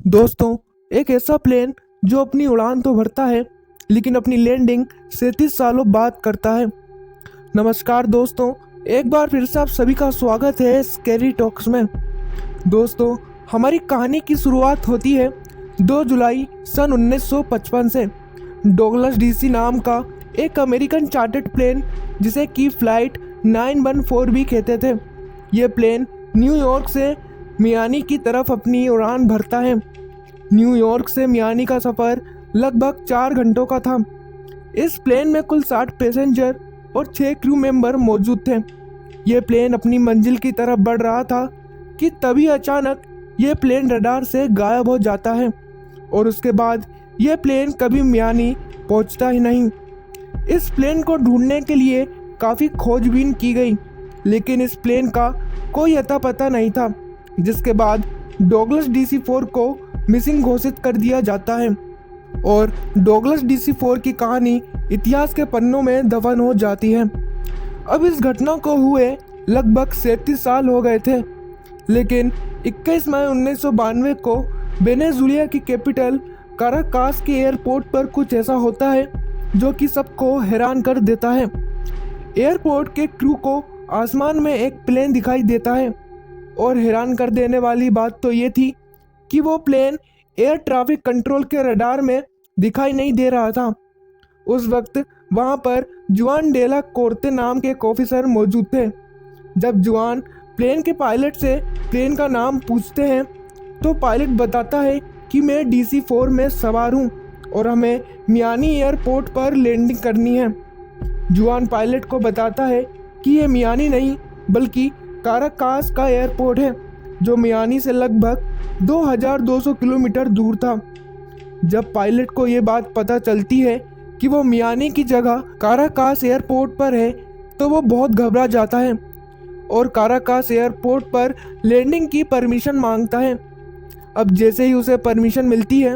दोस्तों, एक ऐसा प्लेन जो अपनी उड़ान तो भरता है लेकिन अपनी लैंडिंग 37 सालों बाद करता है। नमस्कार दोस्तों, एक बार फिर से आप सभी का स्वागत है स्कैरी टॉक्स में। दोस्तों, हमारी कहानी की शुरुआत होती है 2 जुलाई सन 1955 से। डॉगलस डीसी नाम का एक अमेरिकन चार्टर्ड प्लेन, जिसे की फ्लाइट 914 भी कहते थे, ये प्लेन न्यूयॉर्क से मियामी की तरफ अपनी उड़ान भरता है। न्यूयॉर्क से मियामी का सफ़र लगभग 4 घंटों का था। इस प्लेन में कुल 60 पैसेंजर और 6 क्रू मेंबर मौजूद थे। यह प्लेन अपनी मंजिल की तरफ बढ़ रहा था कि तभी अचानक यह प्लेन रडार से गायब हो जाता है और उसके बाद यह प्लेन कभी मियामी पहुंचता ही नहीं। इस प्लेन को ढूंढने के लिए काफ़ी खोजबीन की गई, लेकिन इस प्लेन का कोई अता पता नहीं था, जिसके बाद डॉगलस DC-4 को मिसिंग घोषित कर दिया जाता है और डॉगलस DC-4 की कहानी इतिहास के पन्नों में दफन हो जाती है। अब इस घटना को हुए लगभग 37 साल हो गए थे, लेकिन 21 मई 1992 को वेनेजुएला की कैपिटल काराकास के एयरपोर्ट पर कुछ ऐसा होता है जो कि सबको हैरान कर देता है। एयरपोर्ट के क्रू को आसमान में एक प्लेन दिखाई देता है और हैरान कर देने वाली बात तो ये थी कि वो प्लेन एयर ट्रैफिक कंट्रोल के रडार में दिखाई नहीं दे रहा था। उस वक्त वहाँ पर जुआन डेला कोर्ते नाम के एक ऑफिसर मौजूद थे। जब जुआन प्लेन के पायलट से प्लेन का नाम पूछते हैं तो पायलट बताता है कि मैं DC-4 में सवार हूँ और हमें मियामी एयरपोर्ट पर लैंडिंग करनी है। जुआन पायलट को बताता है कि ये मियामी नहीं बल्कि काराकास का एयरपोर्ट है, जो मियामी से लगभग 2200 किलोमीटर दूर था। जब पायलट को ये बात पता चलती है कि वो मियामी की जगह काराकास एयरपोर्ट पर है तो वो बहुत घबरा जाता है और काराकास एयरपोर्ट पर लैंडिंग की परमिशन मांगता है। अब जैसे ही उसे परमिशन मिलती है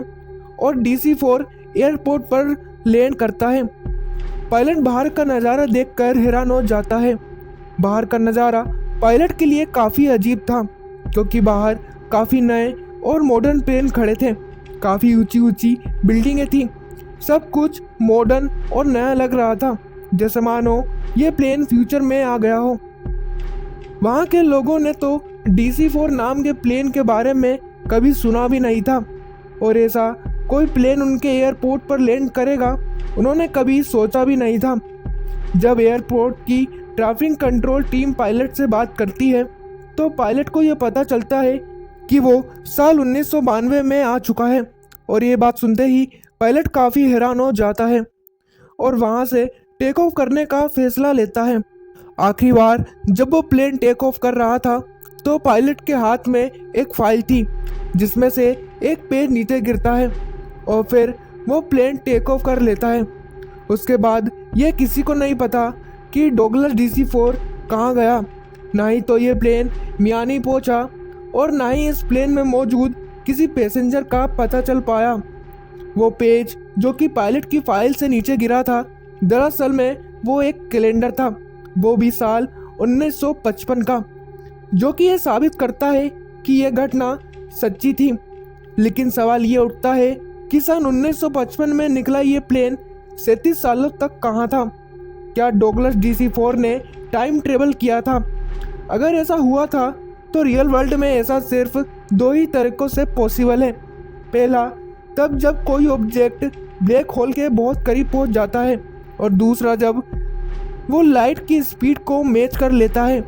और DC-4 एयरपोर्ट पर लैंड करता है, पायलट बाहर का नज़ारा देखकर हैरान हो जाता है। बाहर का नज़ारा पायलट के लिए काफ़ी अजीब था, क्योंकि बाहर काफ़ी नए और मॉडर्न प्लेन खड़े थे। काफ़ी ऊंची ऊंची बिल्डिंगें थी। सब कुछ मॉडर्न और नया लग रहा था, जैसे मानो ये प्लेन फ्यूचर में आ गया हो। वहाँ के लोगों ने तो DC-4 नाम के प्लेन के बारे में कभी सुना भी नहीं था और ऐसा कोई प्लेन उनके एयरपोर्ट पर लैंड करेगा उन्होंने कभी सोचा भी नहीं था। जब एयरपोर्ट की ट्रैफिक कंट्रोल टीम पायलट से बात करती है तो पायलट को यह पता चलता है कि वो साल 1992 में आ चुका है और ये बात सुनते ही पायलट काफ़ी हैरान हो जाता है और वहाँ से टेक ऑफ करने का फैसला लेता है। आखिरी बार जब वो प्लेन टेक ऑफ कर रहा था तो पायलट के हाथ में एक फाइल थी जिसमें से एक पेज नीचे गिरता है और फिर वो प्लेन टेक ऑफ कर लेता है। उसके बाद ये किसी को नहीं पता कि डॉगलस DC-4 कहाँ गया, ना ही तो ये प्लेन मियामी पहुंचा और ना ही इस प्लेन में मौजूद किसी पैसेंजर का पता चल पाया। वो पेज जो कि पायलट की फाइल से नीचे गिरा था, दरअसल में वो एक कैलेंडर था, वो भी साल 1955 का, जो कि ये साबित करता है कि यह घटना सच्ची थी। लेकिन सवाल ये उठता है कि सन 1955 में निकला ये प्लेन 37 सालों तक कहाँ था? क्या डॉगलस DC-4 ने टाइम ट्रेवल किया था? अगर ऐसा हुआ था तो रियल वर्ल्ड में ऐसा सिर्फ 2 ही तरीकों से पॉसिबल है। पहला, तब जब कोई ऑब्जेक्ट ब्लैक होल के बहुत करीब पहुंच जाता है, और दूसरा जब वो लाइट की स्पीड को मैच कर लेता है।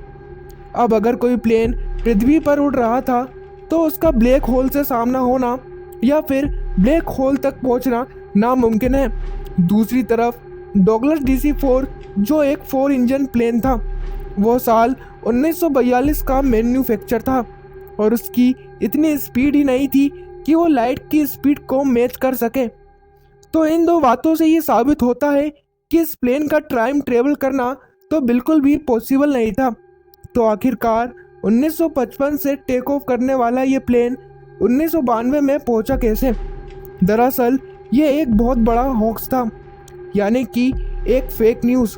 अब अगर कोई प्लेन पृथ्वी पर उड़ रहा था तो उसका ब्लैक होल से सामना होना या फिर ब्लैक होल तक पहुंचना नामुमकिन है। दूसरी तरफ डॉगलस DC-4 जो एक 4 इंजन प्लेन था, वो साल 1942 का मैन्युफैक्चर था और उसकी इतनी स्पीड ही नहीं थी कि वो लाइट की स्पीड को मैच कर सके। तो इन 2 बातों से ये साबित होता है कि इस प्लेन का टाइम ट्रेवल करना तो बिल्कुल भी पॉसिबल नहीं था। तो आखिरकार 1955 से टेक ऑफ करने वाला ये प्लेन 1992 में पहुंचा कैसे? दरअसल ये एक बहुत बड़ा हॉक्स था, यानी कि एक फेक न्यूज़।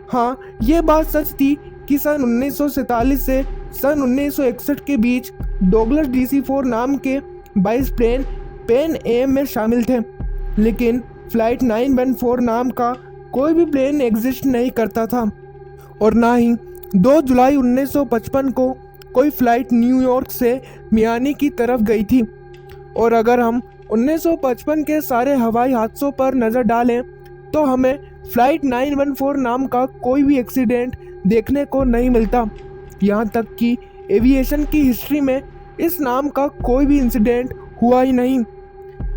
हाँ, ये बात सच थी कि सन 1947 से सन 1961 के बीच डॉगलस DC-4 नाम के 22 प्लेन पैन एम में शामिल थे, लेकिन फ्लाइट 914 नाम का कोई भी प्लेन एग्जिस्ट नहीं करता था और ना ही 2 जुलाई 1955 को कोई फ्लाइट न्यूयॉर्क से मियामी की तरफ गई थी। और अगर हम 1955 के सारे हवाई हादसों पर नज़र डालें तो हमें फ्लाइट 914 नाम का कोई भी एक्सीडेंट देखने को नहीं मिलता। यहाँ तक कि एविएशन की हिस्ट्री में इस नाम का कोई भी इंसिडेंट हुआ ही नहीं।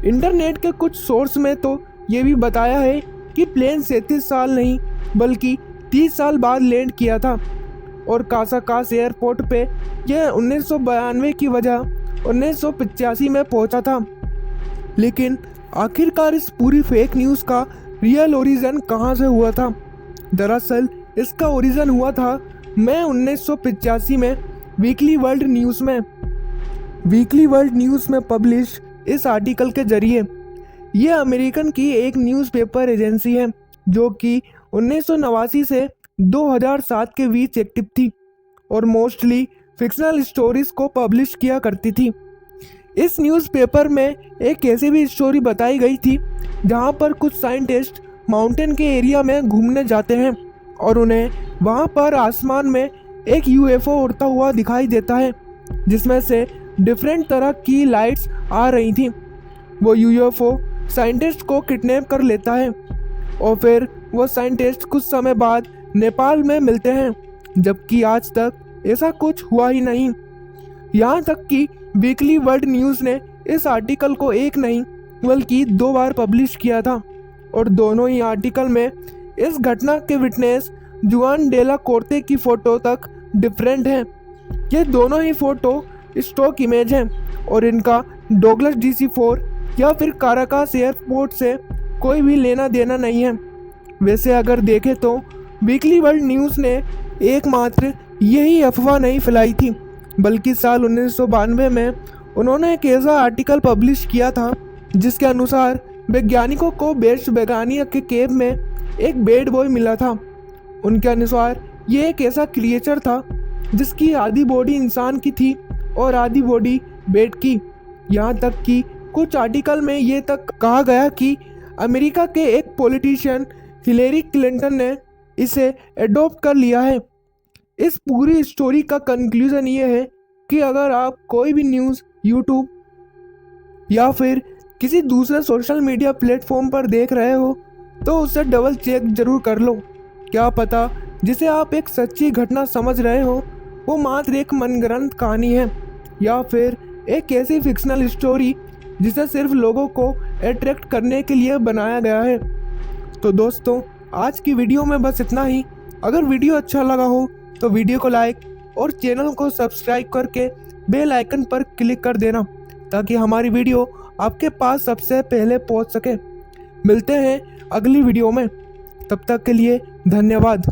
इंटरनेट के कुछ सोर्स में तो ये भी बताया है कि प्लेन 37 साल नहीं बल्कि 30 साल बाद लैंड किया था और कासाकास एयरपोर्ट पे यह 1992 की वजह 1985 में पहुंचा था। लेकिन आखिरकार इस पूरी फेक न्यूज़ का रियल ओरिजिन कहाँ से हुआ था? दरअसल इसका ओरिजिन हुआ था मई 1985 में वीकली वर्ल्ड न्यूज़ में पब्लिश इस आर्टिकल के जरिए। ये अमेरिकन की एक न्यूज़पेपर एजेंसी है जो कि 1989 से 2007 के बीच एक्टिव थी और मोस्टली फिक्शनल स्टोरीज को पब्लिश किया करती थी। इस न्यूज़पेपर में एक ऐसी भी स्टोरी बताई गई थी जहां पर कुछ साइंटिस्ट माउंटेन के एरिया में घूमने जाते हैं और उन्हें वहां पर आसमान में एक यूएफओ उड़ता हुआ दिखाई देता है जिसमें से डिफरेंट तरह की लाइट्स आ रही थी। वो यूएफओ साइंटिस्ट को किडनैप कर लेता है और फिर वो साइंटिस्ट कुछ समय बाद नेपाल में मिलते हैं, जबकि आज तक ऐसा कुछ हुआ ही नहीं। यहाँ तक कि वीकली वर्ल्ड न्यूज़ ने इस आर्टिकल को एक नहीं बल्कि 2 बार पब्लिश किया था और दोनों ही आर्टिकल में इस घटना के विटनेस जुआन डेला कोर्ते की फ़ोटो तक डिफरेंट हैं। ये दोनों ही फ़ोटो स्टॉक इमेज हैं और इनका डोगलस DC-4 या फिर काराकास एयरपोर्ट से कोई भी लेना देना नहीं है। वैसे अगर देखें तो वीकली वर्ल्ड न्यूज़ ने एकमात्र यही अफवाह नहीं फैलाई थी बल्कि साल 1992 में उन्होंने एक ऐसा आर्टिकल पब्लिश किया था जिसके अनुसार वैज्ञानिकों को बेस्ट वैज्ञानिक के केव में एक बेड बॉय मिला था। उनके अनुसार ये एक ऐसा क्रिएचर था जिसकी आधी बॉडी इंसान की थी और आधी बॉडी बेड की। यहाँ तक कि कुछ आर्टिकल में ये तक कहा गया कि अमेरिका के एक पॉलिटिशियन हिलेरी क्लिंटन ने इसे एडॉप्ट कर लिया है। इस पूरी स्टोरी का कंक्लूजन ये है कि अगर आप कोई भी न्यूज़ यूट्यूब या फिर किसी दूसरे सोशल मीडिया प्लेटफॉर्म पर देख रहे हो तो उसे डबल चेक जरूर कर लो। क्या पता जिसे आप एक सच्ची घटना समझ रहे हो वो मात्र एक मनगढ़ंत कहानी है या फिर एक ऐसी फिक्शनल स्टोरी जिसे सिर्फ लोगों को अट्रैक्ट करने के लिए बनाया गया है। तो दोस्तों आज की वीडियो में बस इतना ही। अगर वीडियो अच्छा लगा हो तो वीडियो को लाइक और चैनल को सब्सक्राइब करके बेल आइकन पर क्लिक कर देना ताकि हमारी वीडियो आपके पास सबसे पहले पहुंच सके। मिलते हैं अगली वीडियो में, तब तक के लिए धन्यवाद।